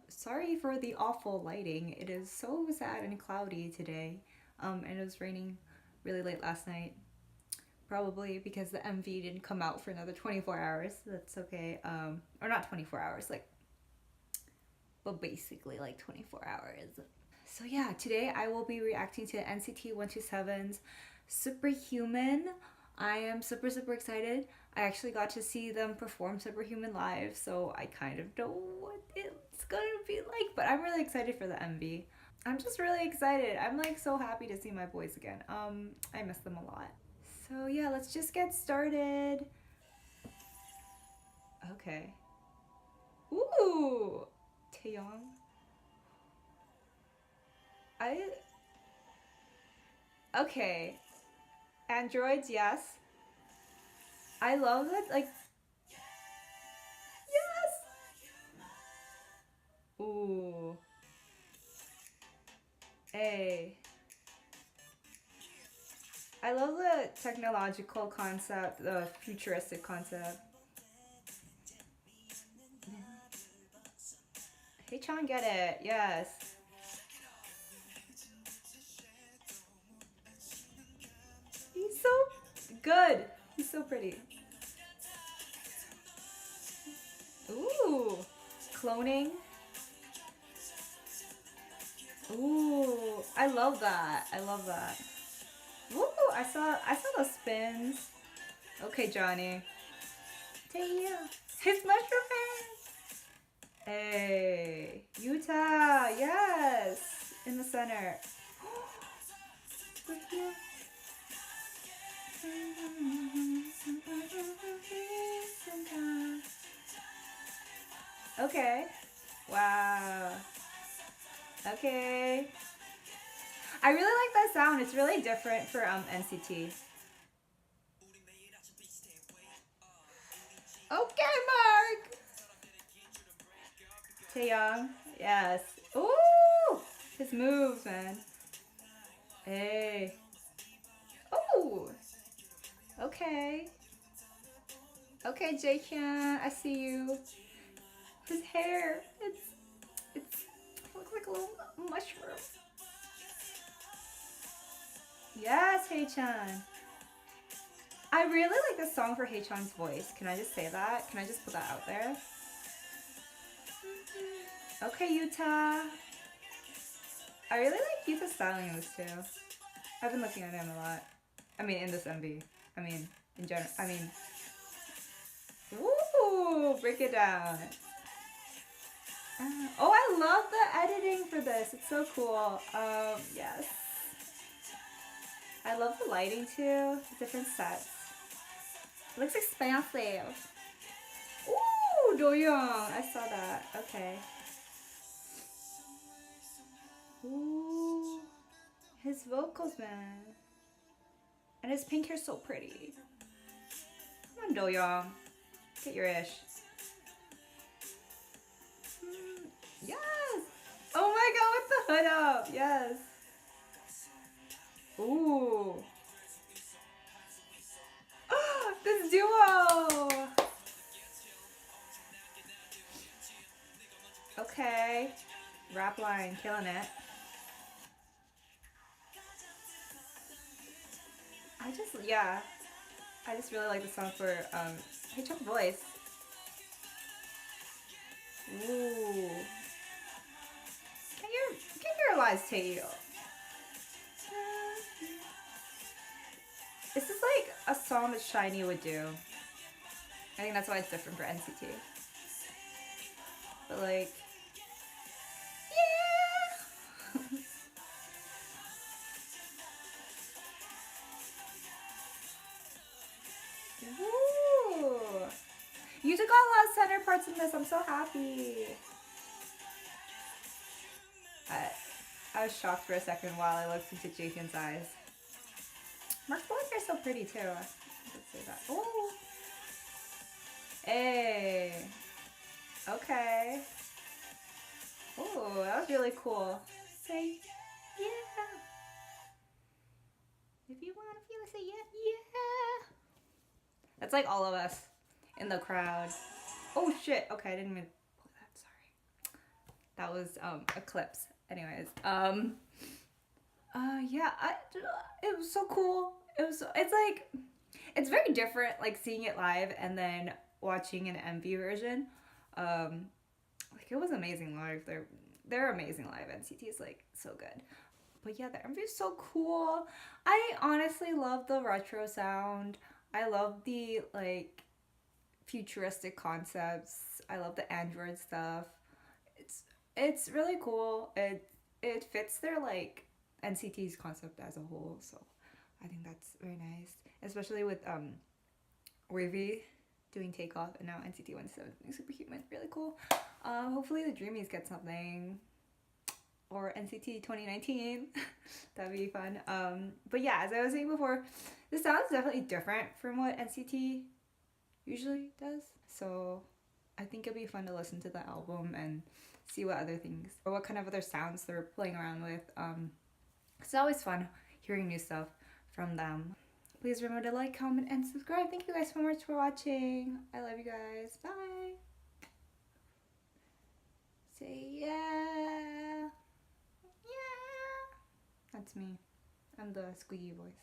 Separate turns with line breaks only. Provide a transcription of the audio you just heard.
Sorry for the awful lighting. It is so sad and cloudy today. And it was raining really late last night. Probably because the MV didn't come out for another 24 hours. That's okay. Or not 24 hours, but basically like 24 hours. So yeah, today I will be reacting to NCT 127's Superhuman. I am super excited. I actually got to see them perform Superhuman live, so I kind of know what it's gonna be like, but I'm really excited for the MV. I'm just really excited. I'm like so happy to see my boys again. I miss them a lot. So yeah, let's just get started. Okay. Ooh, Taeyong. I okay. Androids, yes. I love that. Like yes. Ooh. A. I love the technological concept, the futuristic concept. Hey Chan, get it? Yes. He's so good. He's so pretty. Ooh. Cloning. Ooh. I love that. I love that. Ooh. I saw the spins. Okay, Johnny. Taya. His mushroom hands. Hey. Utah. Yes. In the center. With you. Okay. Wow. Okay. I really like that sound. It's really different for NCT. Okay, Mark. Taeyong. Yes. Ooh. His moves, man. Hey. Ooh. Okay. Okay, Jaehyun. I see you. His hair. It looks like a little mushroom. Yes, Haechan. I really like this song for Haechan's voice. Can I just say that? Can I just put that out there? Okay, Utah. I really like Utah's styling in this too. I've been looking at him a lot. I mean, in this MV. I mean, in general. I mean, ooh, break it down. Oh, I love the editing for this. It's so cool. Yes. I love the lighting too. The different sets. It looks expansive. Ooh, Doyoung. I saw that. Okay. Ooh. His vocals, man. And his pink hair's so pretty. Come on, Doyoung. Get your ish. Yes! Oh my god, with the hood up! Yes! Ooh! This duo! Okay. Rap line, killing it. Yeah. I just really like the song for, Haechan's voice. Ooh. Can you realize Taeyo? This is like a song that SHINee would do. I think that's why it's different for NCT. But like, yeah! Ooh! You took all a lot of center parts in this. I'm so happy. I was shocked for a second while I looked into Jaehyun's eyes. Mark's blonde hair is so pretty too. Let's say that. Oh. Hey. Okay. Oh, that was really cool. Say yeah. If you want to feel it, say yeah, yeah. That's like all of us in the crowd. Oh shit. Okay, I didn't even pull that. Sorry. That was Eclipse. Anyways, yeah, it was so cool. It's like, it's very different, like seeing it live and then watching an MV version. Like it was amazing live. They're amazing live. NCT is like so good. But yeah, the MV is so cool. I honestly love the retro sound. I love the like futuristic concepts. I love the Android stuff. It's it's really cool. It fits their like NCT's concept as a whole. So I think that's very nice, especially with Wavy doing Takeoff and now NCT 127 doing Superhuman. Really cool. Hopefully the Dreamies get something, or NCT 2019. That'd be fun. But yeah, as I was saying before, the sound is definitely different from what NCT usually does. So I think it'll be fun to listen to the album and see what other things or what kind of other sounds they're playing around with. It's always fun hearing new stuff from them. Please remember to like, comment, and subscribe. Thank you guys so much for watching. I love you guys. Bye. Say yeah. Yeah. That's me. I'm the squeaky voice.